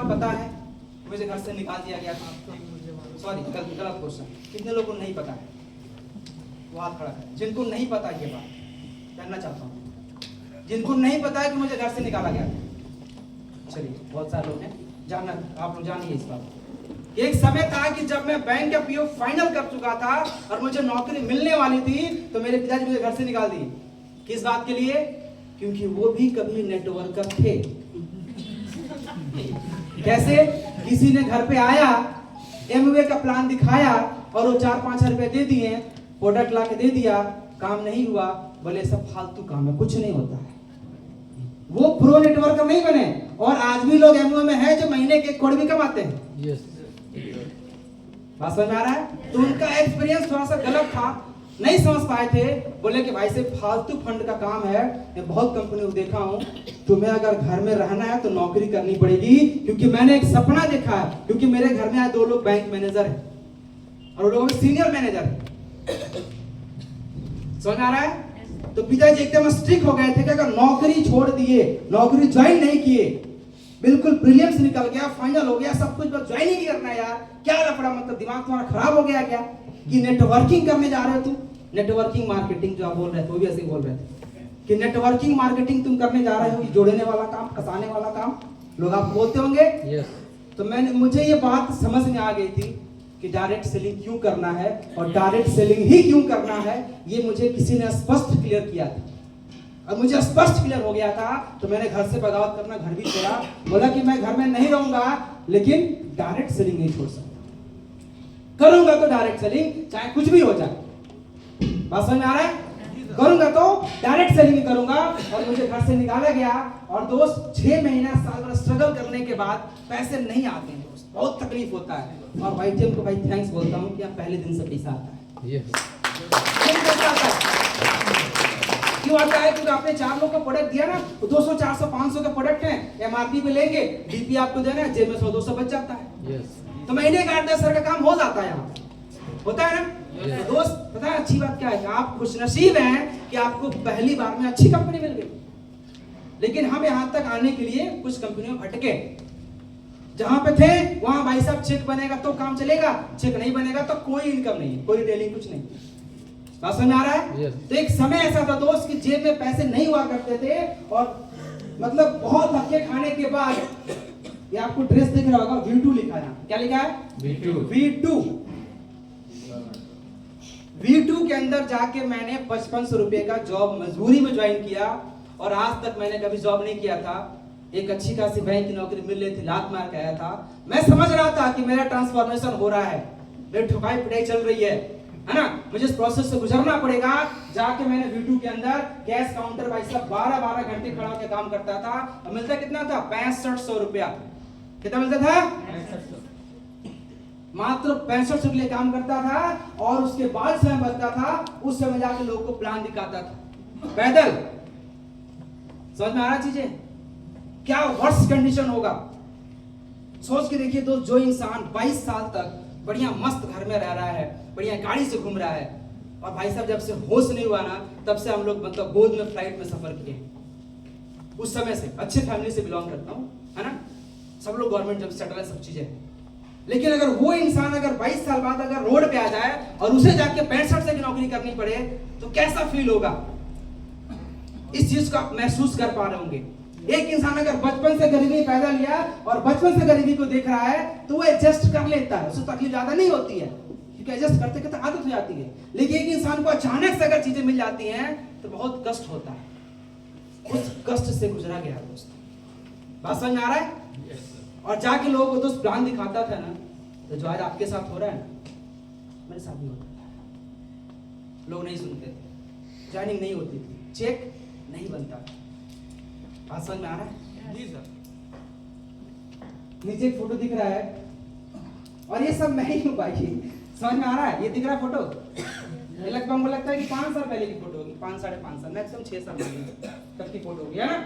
पता है मुझे घर से निकाल दिया गया था? सॉरी, गलत क्वेश्चन। कितने लोगों को नहीं पता है? वो हाथ खड़ा है। जिनको नहीं पता ये बात जानना चाहता हूँ, जिनको नहीं पता है कि मुझे घर से निकाला गया था। चलिए, बहुत सारे लोग हैं, जानना, आप लोग जानिए इस बात। एक समय था कि जब मैं बैंक का पीओ फाइनल कर चुका था और मुझे नौकरी मिलने वाली थी, तो मेरे पिताजी मुझे घर से निकाल दिए। किस बात के लिए? क्योंकि वो भी कभी नेटवर्कर थे। कैसे? किसी ने घर पे आया, एमवे का प्लान दिखाया और वो 4-5 रुपए दे दिए, प्रोडक्ट ला के दे दिया, काम नहीं हुआ, बोले सब फालतू काम है, कुछ नहीं होता है। वो प्रो नेटवर्कर नहीं बने। और आज भी लोग एमवे में है जो महीने के 1 करोड़ भी कमाते हैं। बात समझ में आ रहा है? तो उनका एक्सपीरियंस थोड़ा सा गलत था, नहीं समझ पाए थे। बोले कि भाई से फालतू फंड का काम है, मैं बहुत कंपनी को देखा हूं, तुम्हें अगर घर में रहना है तो नौकरी करनी पड़ेगी। क्योंकि मैंने एक सपना देखा है, क्योंकि मेरे घर में आए 2 लोग बैंक मैनेजर है और वो लोग सीनियर मैनेजर है। समझ आ रहा है? तो पिताजी एकदम स्ट्रिक्ट हो गए थे कि अगर नौकरी छोड़ दिए, नौकरी ज्वाइन नहीं किए, बिल्कुल प्रीलिम्स निकल गया, फाइनल हो गया, सब कुछ, बस ज्वाइन ही नहीं करना यार, क्या लफड़ा, मतलब दिमाग तुम्हारा खराब हो गया क्या कि नेटवर्किंग करने जा रहे हो तुम? नेटवर्किंग मार्केटिंग जो आप बोल रहे थे, वो भी ऐसे बोल रहे थे कि नेटवर्किंग मार्केटिंग तुम करने जा रहे हो, जोड़ने वाला काम, फंसाने वाला काम, लोग आप बोलते होंगे। तो मुझे ये बात समझ में आ गई थी कि डायरेक्ट सेलिंग क्यों करना है और डायरेक्ट सेलिंग ही क्यों करना है, ये मुझे किसी ने स्पष्ट क्लियर किया था। अब मुझे स्पष्ट क्लियर हो गया था, तो मैंने घर से बगावत करना, घर भी छोड़ा। बोला कि मैं घर में नहीं रहूंगा, लेकिन डायरेक्ट सेलिंग नहीं छोड़ सकता। करूंगा तो डायरेक्ट सेलिंग, चाहे कुछ भी हो जाए। बात समझ में आ रहा है? करूंगा तो डायरेक्ट सेलिंग करूंगा। और मुझे घर से निकाला गया और दोस्त 6 महीना साल भर स्ट्रगल करने के बाद पैसे नहीं आते हैं दोस्त, बहुत तकलीफ होता है। और भाई टीम को भाई थैंक्स बोलता हूं कि आप पहले दिन से पैसा आता है। क्यों आता है? क्योंकि आपने 4 लोग को प्रोडक्ट दिया ना, तो 200, 400, 500 के प्रोडक्ट हैं, एमआरपी पे लेंगे, डीपी आपको देना है, जेब में 100-200 बच जाता है। तो महीने का 8-10 का काम हो जाता है, यहाँ होता है ना। तो दोस्त, पता है अच्छी बात क्या है? आप खुशनसीब हैं कि आपको पहली बार में अच्छी कंपनी मिल गई। लेकिन हम यहाँ तक आने के लिए कुछ कंपनियों में भटके। जहां पे थे वहां भाई साहब चेक बनेगा तो काम चलेगा, चेक नहीं बनेगा तो कोई इनकम नहीं, कोई डिटेलिंग कुछ नहीं। बात समझ में आ रहा है? तो एक समय ऐसा था दोस्त कि जेब में पैसे नहीं हुआ करते थे और मतलब बहुत धक्के खाने के बाद, ये आपको ड्रेस दिख रहा होगा, V2 लिखा है। क्या लिखा है? V2 के अंदर जाके मैंने 5500 रुपए का जॉब मजबूरी में ज्वाइन किया और आज तक मैंने कभी जॉब नहीं किया था। एक अच्छी खासी बैंक की नौकरी मिल रही थी, लात मार के आया था। मैं समझ रहा था कि मेरा ट्रांसफॉर्मेशन हो रहा है, मेरी ठुकाई पिटाई चल रही है ना, मुझे इस प्रोसेस से गुजरना पड़ेगा। जाके मैंने V2 के अंदर कैश काउंटर भाई साहब 12-12 घंटे खड़ा होकर काम करता था और मिलता कितना था? 6500 रुपया। कितना मिलता था? मात्र 6500 के लिए काम करता था और उसके बाद समय बचता था, उस समय जाके लोगों को प्लान दिखाता था पैदल। समझ में आ रहा चीजें? क्या वर्स्ट कंडीशन होगा सोच के देखिए दोस्त। जो इंसान 22 साल तक बढ़िया मस्त घर में रह रहा है, बढ़िया गाड़ी से घूम रहा है, और भाई साहब जब से होश नहीं हुआ ना, तब से हम लोग मतलब गोद में फ्लाइट में सफर किए। उस समय से अच्छे फैमिली से बिलोंग करता हूं, है ना, सब लोग गवर्नमेंट जब सेटल है, सब चीजें। लेकिन अगर वो इंसान अगर 22 साल बाद अगर रोड पे आ जाए और उसे जाके 65 की नौकरी करनी पड़े तो कैसा फील होगा? इस चीज को आप महसूस कर पा रहे होंगे। एक इंसान अगर बचपन से गरीबी पैदा लिया और बचपन से गरीबी को देख रहा है तो वो एडजस्ट कर लेता है, उससे तकलीफ ज्यादा नहीं होती है, क्योंकि एडजस्ट करते करते आदत हो जाती है। लेकिन एक इंसान को अचानक से अगर चीजें मिल जाती हैं तो बहुत कष्ट होता है। उस कष्ट से गुजरा गया दोस्त। बात समझ में आ रहा है? और जाके लोगों को दोस्त प्लान दिखाता था ना, तो जो आज आपके साथ हो रहा है ना, मेरे साथ भी होता था। लोग नहीं सुनते थे, ज्वाइनिंग नहीं होती थी, चेक नहीं बनता। बात समझ में आ रहा है? जी सर। नीचे एक फोटो दिख रहा है और ये सब मैं ही हूँ भाई। समझ में आ रहा है? ये दिख रहा है फोटो, ये लगभग मुझे लगता है कि 5 साल पहले की फोटो होगी, 5-5.5 साल, मैक्सिमम 6 साल पहले तब की फोटो होगी, है ना।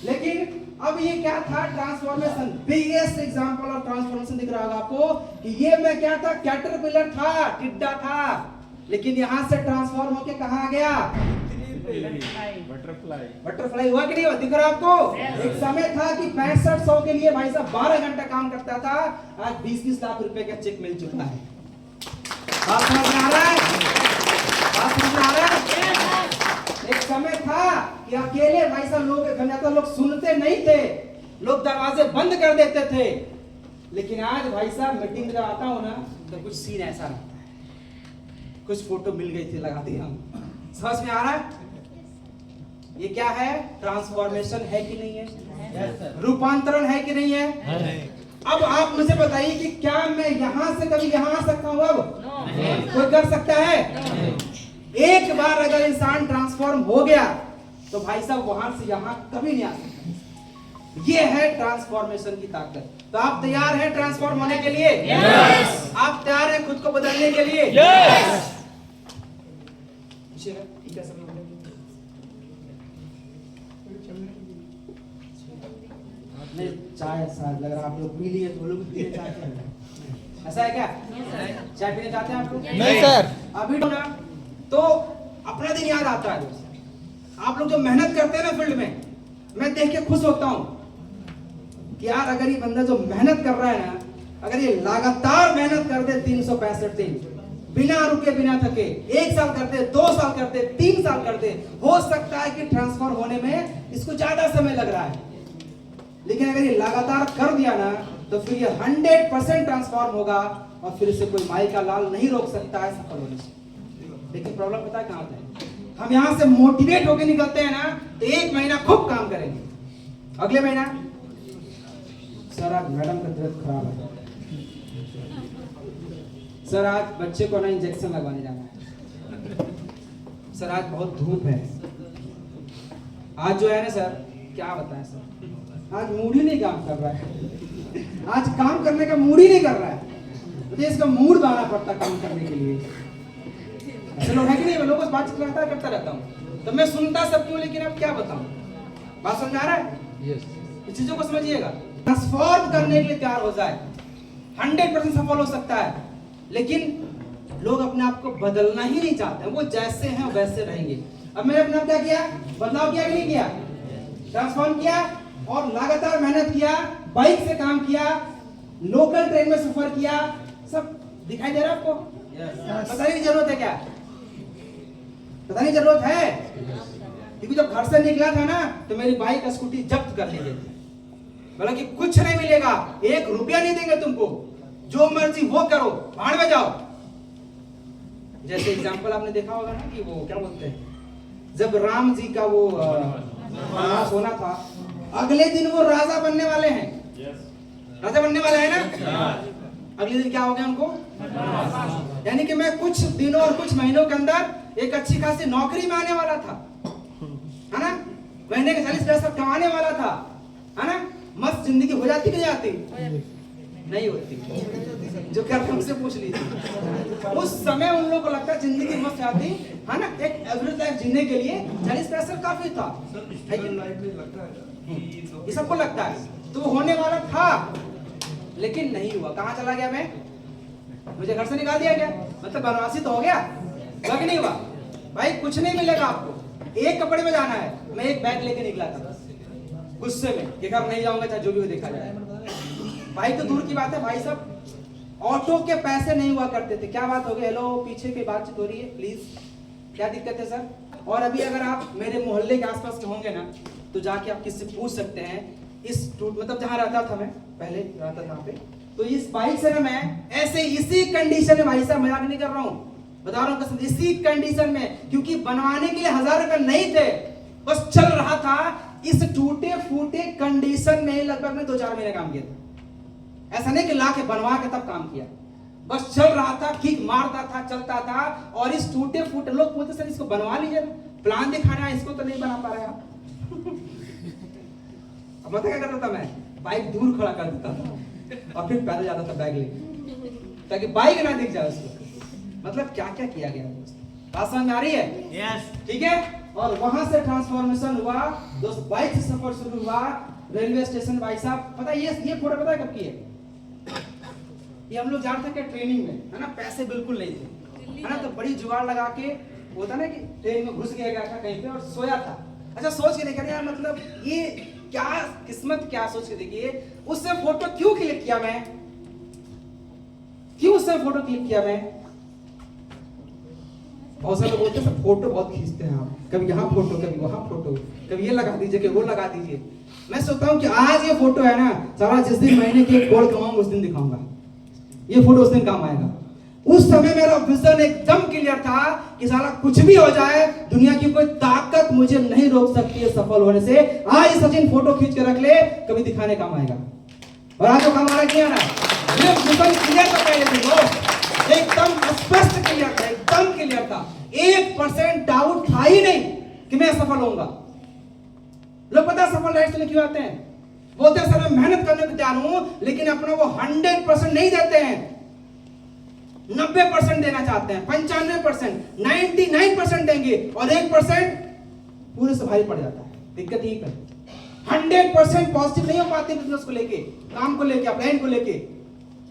लेकिन अब ये क्या था? Transformation. Biggest example of transformation दिख रहा होगा आपको कि ये मैं क्या था? कैटरपिलर था, टिड्डा था, लेकिन यहां से ट्रांसफॉर्म होके कहां आ गया? बटरफ्लाई हुआ कि नहीं हुआ? दिख रहा आपको? एक समय था कि 6500 के लिए भाई साहब 12 घंटा काम करता था, आज 20-20 लाख रुपए का चेक मिल चुका है। बात समझ में आ रहा है? बात समझ में आ रहा है? एक समय था कि अकेले भाई साहब लोग घर जाता, लोग सुनते नहीं थे, लोग दरवाजे बंद कर देते थे, लेकिन आज भाई साहब मीटिंग जब आता हूं ना तो कुछ सीन ऐसा रहता है, कुछ फोटो मिल गई थी, लगा दी हम। समझ में आ रहा है? ये क्या है? ट्रांसफॉर्मेशन है कि नहीं है? रूपांतरण है कि नहीं है? अब आप मुझे बताइए कि क्या मैं यहां से कभी यहां आ सकता हूं? अब कोई कर सकता है? एक बार अगर इंसान ट्रांसफॉर्म हो गया तो भाई साहब वहां से यहां कभी नहीं आ सकता। ये है ट्रांसफॉर्मेशन की ताकत। तो आप तैयार हैं ट्रांसफॉर्म होने के लिए? yes! आप तैयार हैं खुद को बदलने के लिए? yes! ठीक है सब लोग नहीं, चाय शायद लग रहा है आप लोग पी लिए, तो लोग पीने चाहते हैं, ऐसा है क्या? चाय पीने चाहते हैं आप लोग? नहीं सर। अभी ना तो अपना दिन याद आता है दोस्त। आप लोग जो मेहनत करते हैं ना फील्ड में, मैं देख के खुश होता हूँ कि यार अगर ये बंदा जो मेहनत कर रहा है ना, अगर ये लगातार मेहनत कर दे 365 दिन बिना रुके बिना थके, 1 साल करते, 2 साल करते, 3 साल करते, हो सकता है कि ट्रांसफर होने में इसको ज्यादा समय लग रहा है, लेकिन अगर ये लगातार कर दिया ना तो फिर ये 100% ट्रांसफॉर्म होगा और फिर इसे कोई माई का लाल नहीं रोक सकता है सफल होने से। लेकिन प्रॉब्लम पता है कहां होता है? हम यहां से मोटिवेट होकर निकलते हैं ना तो 1 महीना खूब काम करेंगे, अगले महीना सर आज मैडम का तबीयत खराब है, सर आज बच्चे को ना इंजेक्शन लगवाने जाना है, सर आज बहुत धूप है, आज जो है ना सर क्या बताएं सर, आज मूड ही नहीं काम कर रहा है, आज काम करने का मूड ही नहीं कर रहा है, मुझे इसका मूड बनाना पड़ता काम करने के लिए। ऐसे लोग है कि नहीं? मैं लोगों से बातचीत करता रहता हूँ, तो मैं सुनता सब क्यों, लेकिन अब क्या बताऊं? बात समझ आ रहा है? yes. इस चीजों को समझिएगा। ट्रांसफॉर्म करने के लिए तैयार हो जाए, 100% सफल हो सकता है, लेकिन लोग अपने आप को बदलना ही नहीं चाहते, वो जैसे हैं वैसे रहेंगे। अब मैंने अपने आप क्या किया? बदलाव किया कि नहीं किया? ट्रांसफॉर्म किया और लगातार मेहनत किया, बाइक से काम किया, लोकल ट्रेन में सफर किया, सब दिखाई दे रहा है आपको? बताने की जरूरत है क्या? बताने की जरूरत है? क्योंकि जब घर से निकला था ना तो मेरी बाइक स्कूटी जब्त कर ली गई थी, बोला कि कुछ नहीं मिलेगा, 1 रुपया नहीं देंगे तुमको, जो मर्जी वो करो, भाड़ में जाओ। जैसे एग्जांपल आपने देखा होगा ना कि वो क्या बोलते हैं, जब राम जी का वो वनवास होना था, अगले दिन वो राजा बनने वाले हैं, राजा बनने वाले हैं ना, अगले दिन क्या हो गया उनको? यानी कि मैं कुछ दिनों और कुछ महीनों के अंदर एक अच्छी खासी नौकरी में आने वाला था, है ना, महीने के 40,000 कमाने वाला था, है ना, मस्त जिंदगी हो जाती कि नहीं आती? नहीं होती। जो क्या हमसे पूछ ली थी उस समय उन लोगों को लगता है जिंदगी मस्त आती है ना, एक एवरेज लाइफ जीने के लिए 40,000 काफी था, ये सबको लगता है, तो वो होने वाला था लेकिन नहीं हुआ। कहाँ चला गया मैं? मुझे घर से निकाल दिया गया, मतलब बनवासी तो हो गया, हुआ कि नहीं हुआ? भाई कुछ नहीं मिलेगा आपको, एक कपड़े में जाना है। मैं एक बैग लेके निकला था गुस्से में कि घर नहीं जाऊंगा चाहे जो भी हो देखा जाए। भाई तो दूर की बात है भाई साहब, ऑटो के पैसे नहीं हुआ करते थे। क्या बात हो गई? हेलो पीछे की बातचीत हो रही है प्लीज, क्या दिक्कत है सर? और अभी अगर आप मेरे मोहल्ले के आसपास के होंगे ना तो जाके आप किससे पूछ सकते हैं, इस मतलब जहाँ रहता था मैं पहले रहता था पे, तो इस बाइक से ना मैं ऐसे इसी कंडीशन में, भाई साहब मजाक नहीं कर रहा हूँ, बता रहा हूँ कसम, इसी कंडीशन में, क्योंकि बनवाने के लिए 1000 रुपए नहीं थे, बस चल रहा था, इस टूटे फूटे कंडीशन में लगभग मैं 2-4 महीने काम किया था। ऐसा नहीं कि ला के बनवा के तब काम किया, बस चल रहा था, किक मारता था, चलता था। और इस टूटे फूटे, लोग बोलते सर इसको बनवा लीजिए, प्लान दिखाना है, इसको तो नहीं बना पा रहे आप। अब पता क्या करता था मैं? बाइक दूर खड़ा कर देता था और फिर पैदल जाता था बैग लेके, ताकि बाइक ना दिख जाए उसको। मतलब क्या क्या किया गया दोस्त, बात समझ में आ रही है? यस, ठीक है। और वहां से ट्रांसफॉर्मेशन हुआ दोस्त, बाइक से सफर शुरू हुआ, रेलवे स्टेशन। भाई साहब पता है ये फोटो पता है कब की है? ये हम लोग जाते थे ट्रेनिंग में, है ना, पैसे बिल्कुल नहीं थे, है ना, तो बड़ी जुगाड़ लगा के होता ना कि ट्रेन में घुस गया था कहीं पे और सोया था। अच्छा सोच के देखा यार, मतलब ये क्या किस्मत, क्या सोच के देखिए उससे फोटो क्यों क्लिक किया मैं, क्यों उससे फोटो क्लिक किया मैं। बहुत सारे लोग बोलते हैं फोटो बहुत खींचते हैं आप, कभी यहाँ फोटो कभी वहां फोटो, कभी ये लगा दीजिए कि वो लगा दीजिए। मैं सोचता हूँ कि आज ये फोटो है ना, सारा जिस दिन महीने के 1 करोड़ कमाऊंगा उस दिन दिखाऊंगा, ये फोटो उस दिन काम आएगा। उस समय मेरा विजन एकदम क्लियर था कि साला कुछ भी हो जाए, दुनिया की कोई ताकत मुझे नहीं रोक सकती है सफल होने से। आज सचिन फोटो खींच के रख ले, कभी दिखाने काम आएगा। और आज वो काम आ रहा किया ना, ये विजन क्लियर था पहले से दोस्त, एकदम स्पष्ट क्लियर था, एकदम क्लियर था, 1% डाउट था ही नहीं कि मैं सफल होऊंगा। लोग पता सफल लाइफ से क्यों आते हैं, बोलते हैं सर मैं मेहनत करने को तैयार हूं, लेकिन अपना वो 100% नहीं देते हैं, 90% देना चाहते हैं, 95%, 99% देंगे और 1% पूरे से भारी पड़ जाता है। दिक्कत यही है, 100% पॉजिटिव नहीं हो पाते बिजनेस को लेके, काम को लेके, प्लान को लेके,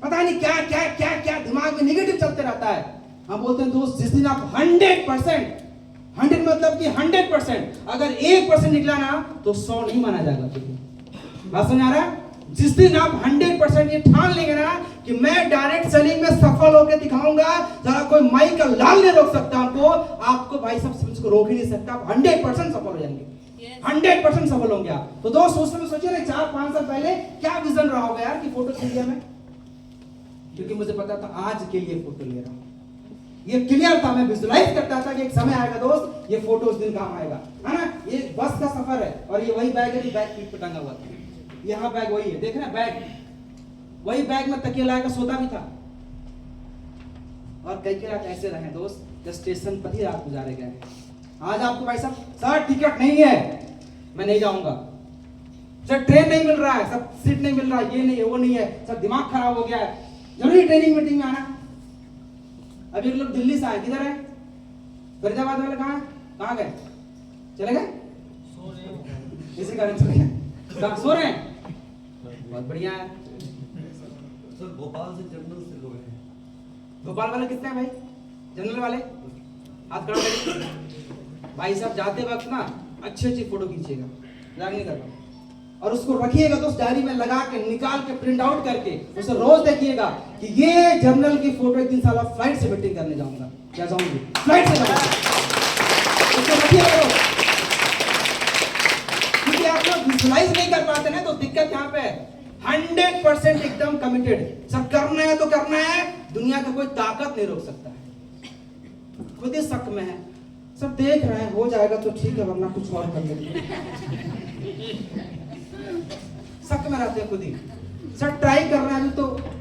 पता नहीं क्या क्या क्या क्या दिमाग में नेगेटिव चलते रहता है। हम बोलते हैं दोस्त, जिस दिन आप 100%, 100 मतलब कि 100%, अगर 1% निकला ना तो 100 नहीं माना जाएगा। बात समझ आ रहा है? जिस दिन आप 100% ये ठान लेंगे ना कि मैं डायरेक्ट सेलिंग में सफल होकर दिखाऊंगा, जरा कोई माई का लाल नहीं रोक सकता हमको, आपको भाई सब इसको रोक ही नहीं सकता, आप 100% सफल हो जाएंगे, 100% सफल होंगे आप। तो दोस्त उस समय सोचिए ना, 4-5 साल पहले क्या विजन रहा होगा यार कि फोटो खींच लिया मैं, क्योंकि मुझे पता था आज के लिए फोटो ले रहा हूं, ये क्लियर था, मैं विजुलाइज करता था कि एक समय आएगा दोस्त, ये फोटो उस दिन काम आएगा, है ना। ये बस का सफर है और ये वही बैग है, बैग पीठ पे टंगा हुआ था, यहाँ बैग वही है, देख रहे हैं बैग, वही बैग में तकिया लगाकर सोता भी था। और कई रात ऐसे रहे दोस्त, जब स्टेशन पर ही रात गुजारे गए। आज आपको भाई साहब सर टिकट नहीं है, मैं नहीं जाऊंगा, सर ट्रेन नहीं मिल रहा है, सब सीट नहीं मिल रहा है, ये नहीं है वो नहीं है, सर दिमाग खराब हो गया है, जरूरी ट्रेनिंग मीटिंग में आना। अभी लोग दिल्ली से आए, किधर है, फरीदाबाद वाले कहाँ गए, चले गए, इसी कारण चले गए, सो रहे हैं, बहुत बढ़िया है। सर भोपाल से जनरल से लोग हैं, भोपाल वाले कितने हैं भाई, जनरल वाले हाथ खड़ा करिए। भाई साहब जाते वक्त ना अच्छी फोटो खींचिएगा, मजाक नहीं कर रहा, और उसको रखिएगा तो उस डायरी में लगा के, निकाल के, प्रिंट आउट करके उसे रोज देखिएगा कि ये जनरल की फोटो एक दिन साला फ्लाइट से मीटिंग करने जाऊंगा, क्या जाऊंगी फ्लाइट से जाऊंगा, उसको रखिएगा। क्योंकि आप लोग विजुलाइज नहीं कर पाते ना, तो दिक्कत यहाँ पे है। 100% एकदम कमिटेड, सब करना है तो करना है, दुनिया का कोई ताकत नहीं रोक सकता है। खुद ही शक में है, सब देख रहे हैं, हो जाएगा तो ठीक है, वरना कुछ और कर लेंगे, शक में रहते हैं खुद ही। सर ट्राई कर रहे हैं, अभी